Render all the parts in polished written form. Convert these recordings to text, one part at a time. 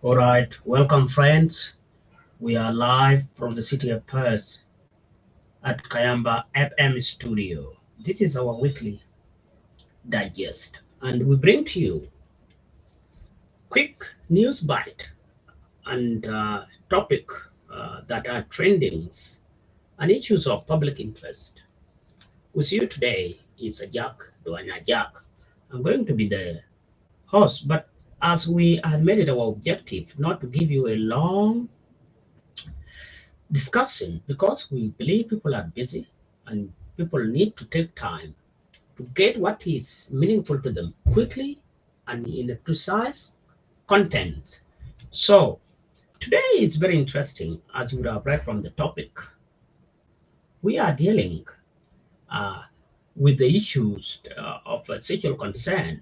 All right, welcome friends. We are live from the city of Perth at Kayamba FM studio. This is our weekly digest, and we bring to you quick news bite and topic that are trendings and issues of public interest. With you today is Jack Duanya Jack. I'm going to be the host, but as we had made it our objective not to give you a long discussion because we believe people are busy and people need to take time to get what is meaningful to them quickly and in a precise content. So today is very interesting as you would have read from the topic. We are dealing uh, with the issues of sexual concern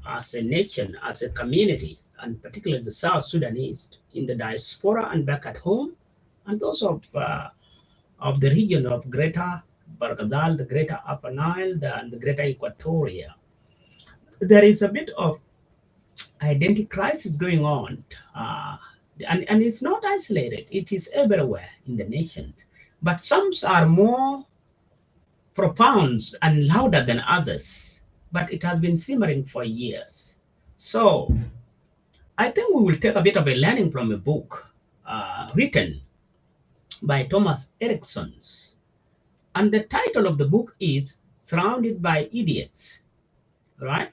as a nation, as a community, and particularly the South Sudanese in the diaspora and back at home, and those of the region of Greater Bargadal, the Greater Upper Nile, and the Greater Equatoria. There is a bit of identity crisis going on, and it's not isolated. It is everywhere in the nation, but some are more profound and louder than others. But it has been simmering for years. So I think we will take a bit of a learning from a book written by Thomas Erikson. And the title of the book is Surrounded by Idiots. Right?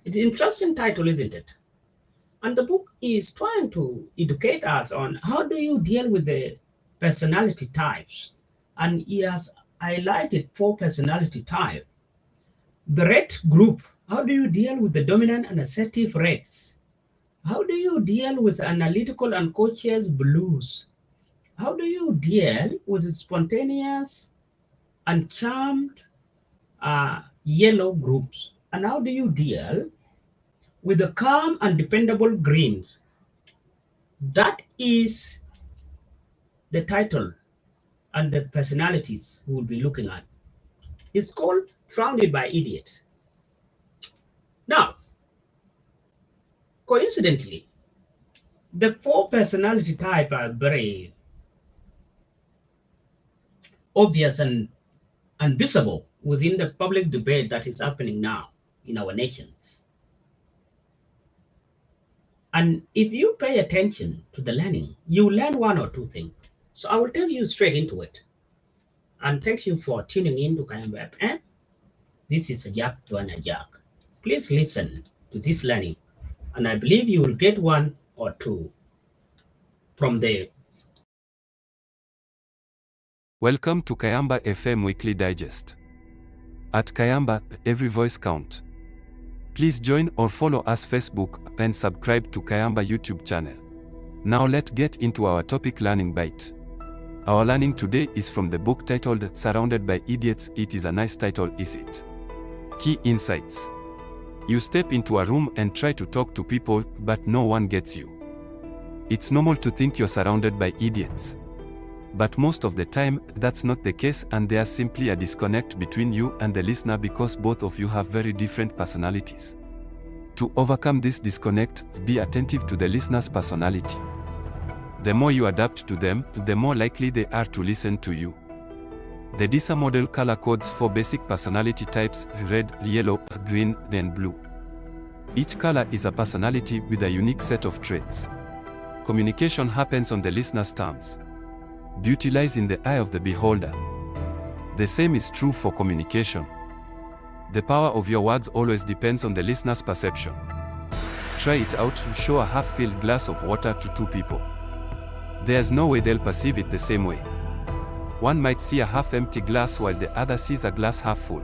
It's an interesting title, isn't it? And the book is trying to educate us on how do you deal with the personality types. And he has highlighted 4 personality types. The red group, how do you deal with the dominant and assertive reds? How do you deal with analytical and cautious blues? How do you deal with spontaneous and charmed yellow groups? And how do you deal with the calm and dependable greens? That is the title and the personalities we will be looking at. It's called Surrounded by Idiots. Now, coincidentally, the 4 personality types are very obvious and visible within the public debate that is happening now in our nations. And if you pay attention to the learning, you learn 1 or 2 things. So I will take you straight into it. And thank you for tuning in to Kayamba FM. This is Jack Duana Jack. Please listen to this learning, and I believe you will get 1 or 2 from the. Welcome to Kayamba FM Weekly Digest. At Kayamba, every voice counts. Please join or follow us Facebook and subscribe to Kayamba YouTube channel. Now let's get into our topic learning bite. Our learning today is from the book titled Surrounded by Idiots. It is a nice title, is it? Key insights. You step into a room and try to talk to people, but no one gets you. It's normal to think you're surrounded by idiots. But most of the time, that's not the case, and there's simply a disconnect between you and the listener because both of you have very different personalities. To overcome this disconnect, be attentive to the listener's personality. The more you adapt to them, the more likely they are to listen to you. The DISA model color codes 4 basic personality types: red, yellow, green, and blue. Each color is a personality with a unique set of traits. Communication happens on the listener's terms. Beauty lies in the eye of the beholder. The same is true for communication. The power of your words always depends on the listener's perception. Try it out. Show a half-filled glass of water to 2 people. There's no way they'll perceive it the same way. One might see a half-empty glass while the other sees a glass half full.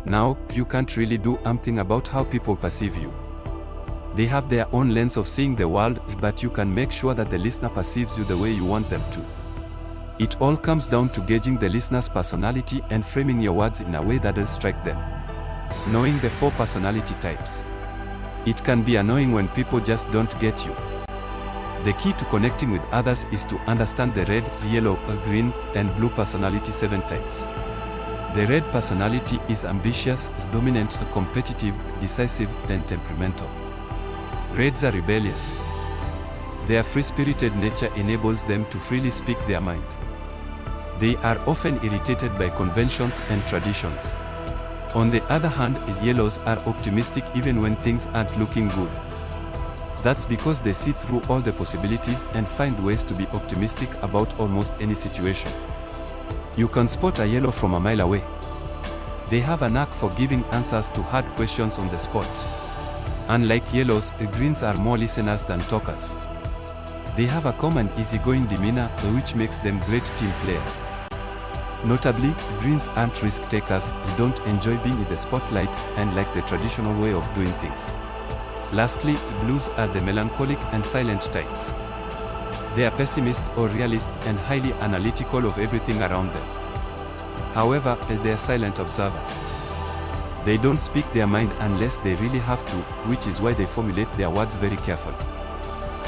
Now, you can't really do anything about how people perceive you. They have their own lens of seeing the world, but you can make sure that the listener perceives you the way you want them to. It all comes down to gauging the listener's personality and framing your words in a way that will strike them. Knowing the 4 personality types. It can be annoying when people just don't get you. The key to connecting with others is to understand the red, yellow, green, and blue personality 7 types. The red personality is ambitious, dominant, competitive, decisive, and temperamental. Reds are rebellious. Their free-spirited nature enables them to freely speak their mind. They are often irritated by conventions and traditions. On the other hand, yellows are optimistic even when things aren't looking good. That's because they see through all the possibilities and find ways to be optimistic about almost any situation. You can spot a yellow from a mile away. They have a knack for giving answers to hard questions on the spot. Unlike yellows, greens are more listeners than talkers. They have a calm and easygoing demeanor, which makes them great team players. Notably, greens aren't risk-takers, don't enjoy being in the spotlight, and like the traditional way of doing things. Lastly, blues are the melancholic and silent types. They are pessimists or realists and highly analytical of everything around them. However, they are silent observers. They don't speak their mind unless they really have to, which is why they formulate their words very carefully.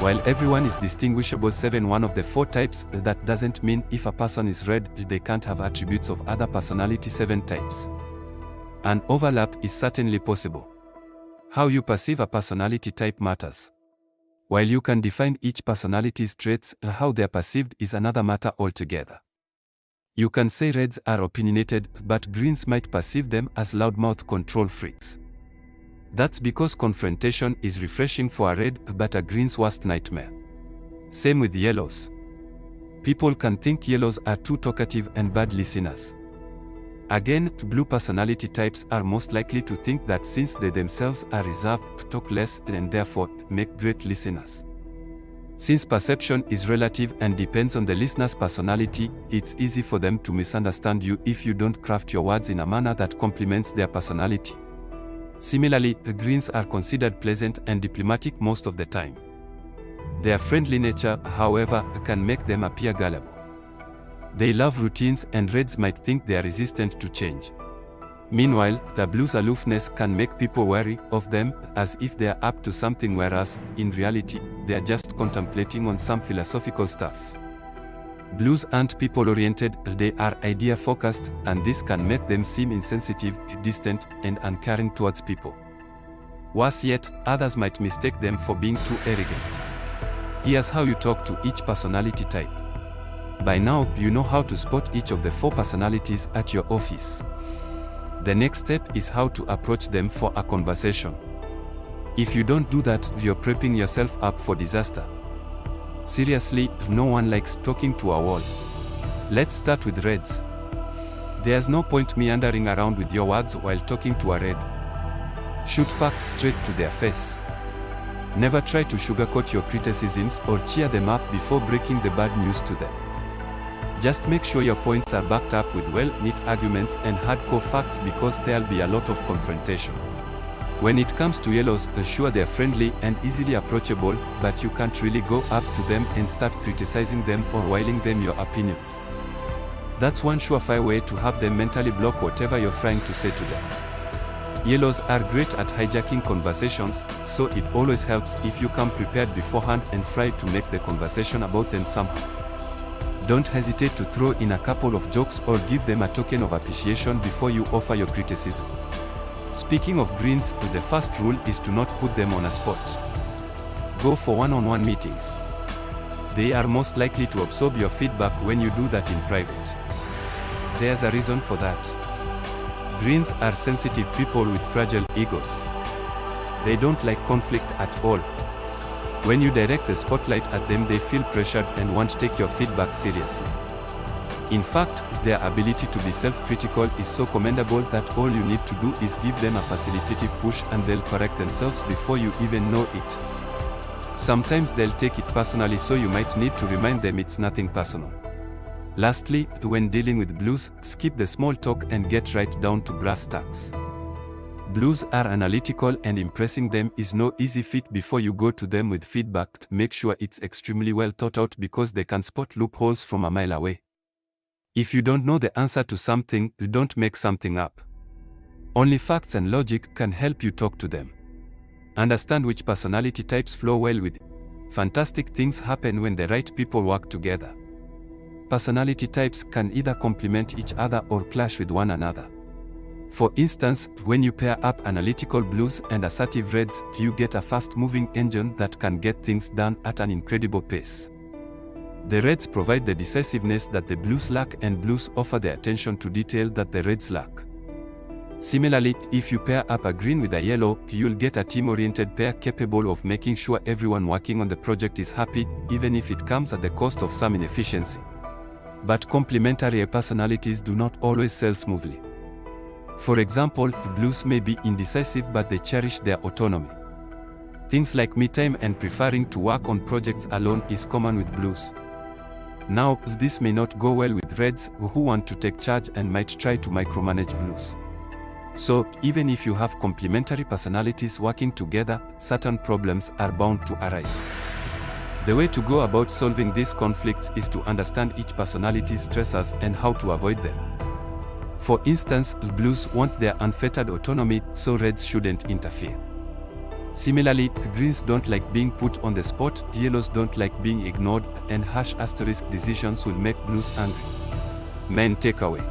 While everyone is distinguishable 7 of the 4 types, that doesn't mean if a person is red, they can't have attributes of other personality 7 types. An overlap is certainly possible. How you perceive a personality type matters. While you can define each personality's traits, how they are perceived is another matter altogether. You can say reds are opinionated, but greens might perceive them as loudmouth control freaks. That's because confrontation is refreshing for a red, but a green's worst nightmare. Same with yellows. People can think yellows are too talkative and bad listeners. Again, blue personality types are most likely to think that since they themselves are reserved, talk less and therefore make great listeners. Since perception is relative and depends on the listener's personality, it's easy for them to misunderstand you if you don't craft your words in a manner that complements their personality. Similarly, greens are considered pleasant and diplomatic most of the time. Their friendly nature, however, can make them appear gullible. They love routines and reds might think they are resistant to change. Meanwhile, the blues' aloofness can make people wary of them, as if they are up to something, whereas, in reality, they are just contemplating on some philosophical stuff. Blues aren't people-oriented, they are idea-focused, and this can make them seem insensitive, distant, and uncaring towards people. Worse yet, others might mistake them for being too arrogant. Here's how you talk to each personality type. By now, you know how to spot each of the 4 personalities at your office. The next step is how to approach them for a conversation. If you don't do that, you're prepping yourself up for disaster. Seriously, no one likes talking to a wall. Let's start with reds. There's no point meandering around with your words while talking to a red. Shoot facts straight to their face. Never try to sugarcoat your criticisms or cheer them up before breaking the bad news to them. Just make sure your points are backed up with well-knit arguments and hardcore facts, because there'll be a lot of confrontation. When it comes to yellows, sure, they're friendly and easily approachable, but you can't really go up to them and start criticizing them or whiling them your opinions. That's one surefire way to have them mentally block whatever you're trying to say to them. Yellows are great at hijacking conversations, so it always helps if you come prepared beforehand and try to make the conversation about them somehow. Don't hesitate to throw in a couple of jokes or give them a token of appreciation before you offer your criticism. Speaking of greens, the first rule is to not put them on a spot. Go for one-on-one meetings. They are most likely to absorb your feedback when you do that in private. There's a reason for that. Greens are sensitive people with fragile egos. They don't like conflict at all. When you direct the spotlight at them, they feel pressured and won't take your feedback seriously. In fact, their ability to be self-critical is so commendable that all you need to do is give them a facilitative push and they'll correct themselves before you even know it. Sometimes they'll take it personally, so you might need to remind them it's nothing personal. Lastly, when dealing with blues, skip the small talk and get right down to brass tacks. Blues are analytical and impressing them is no easy feat. Before you go to them with feedback, make sure it's extremely well thought out, because they can spot loopholes from a mile away. If you don't know the answer to something, don't make something up. Only facts and logic can help you talk to them. Understand which personality types flow well with. Fantastic things happen when the right people work together. Personality types can either complement each other or clash with one another. For instance, when you pair up analytical blues and assertive reds, you get a fast-moving engine that can get things done at an incredible pace. The reds provide the decisiveness that the blues lack, and blues offer the attention to detail that the reds lack. Similarly, if you pair up a green with a yellow, you'll get a team-oriented pair capable of making sure everyone working on the project is happy, even if it comes at the cost of some inefficiency. But complementary personalities do not always sell smoothly. For example, blues may be indecisive, but they cherish their autonomy. Things like me time and preferring to work on projects alone is common with blues. Now, this may not go well with reds, who want to take charge and might try to micromanage blues. So, even if you have complementary personalities working together, certain problems are bound to arise. The way to go about solving these conflicts is to understand each personality's stressors and how to avoid them. For instance, blues want their unfettered autonomy, so reds shouldn't interfere. Similarly, greens don't like being put on the spot, yellows don't like being ignored, and harsh asterisk decisions will make blues angry. Main takeaway: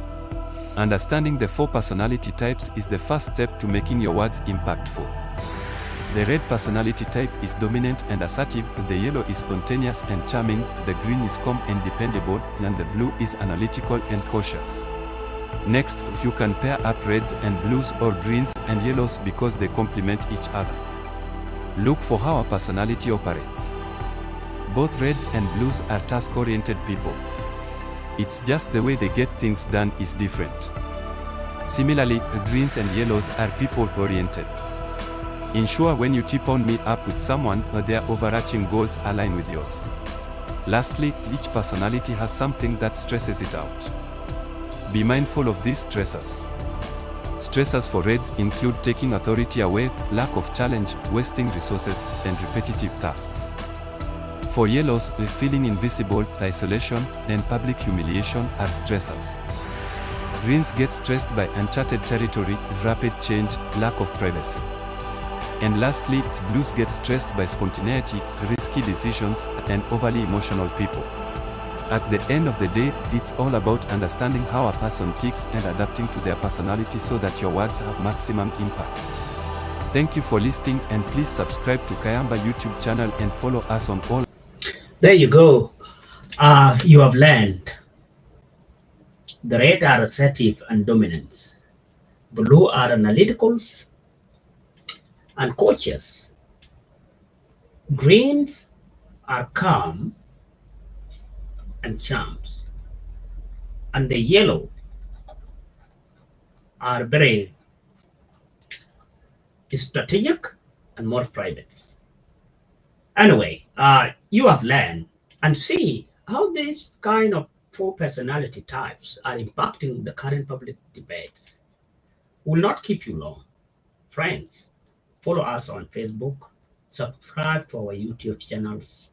understanding the 4 personality types is the first step to making your words impactful. The red personality type is dominant and assertive, the yellow is spontaneous and charming, the green is calm and dependable, and the blue is analytical and cautious. Next, you can pair up reds and blues or greens and yellows because they complement each other. Look for how a personality operates. Both reds and blues are task-oriented people. It's just the way they get things done is different. Similarly, greens and yellows are people-oriented. Ensure when you meet up with someone, their overarching goals align with yours. Lastly, each personality has something that stresses it out. Be mindful of these stressors. Stressors for reds include taking authority away, lack of challenge, wasting resources, and repetitive tasks. For yellows, feeling invisible, isolation, and public humiliation are stressors. Greens get stressed by uncharted territory, rapid change, lack of privacy. And lastly, blues get stressed by spontaneity, risky decisions, and overly emotional people. At the end of the day, it's all about understanding how a person ticks and adapting to their personality so that your words have maximum impact. Thank you for listening, and please subscribe to Kayamba YouTube channel and follow us on all. There you go. You have learned. The red are assertive and dominant. Blue are analyticals and cautious. Greens are calm and charms. And the yellow are very strategic and more private. Anyway, you have learned and see how these kind of 4 personality types are impacting the current public debates. Will not keep you long. Friends, follow us on Facebook, subscribe to our YouTube channels,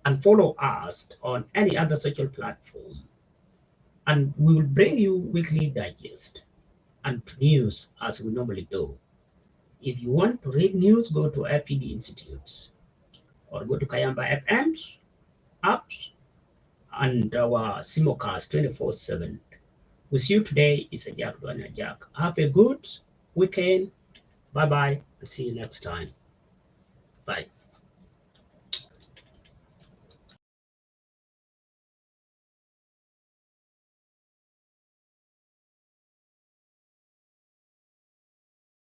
and follow us on any other social platform. And we will bring you weekly digest and news as we normally do. If you want to read news, go to FPD Institutes or go to Kayamba FM's apps and our simulcast 24/7. With you today is a Jack Dwanya Jack. Have a good weekend. Bye bye and see you next time. Bye.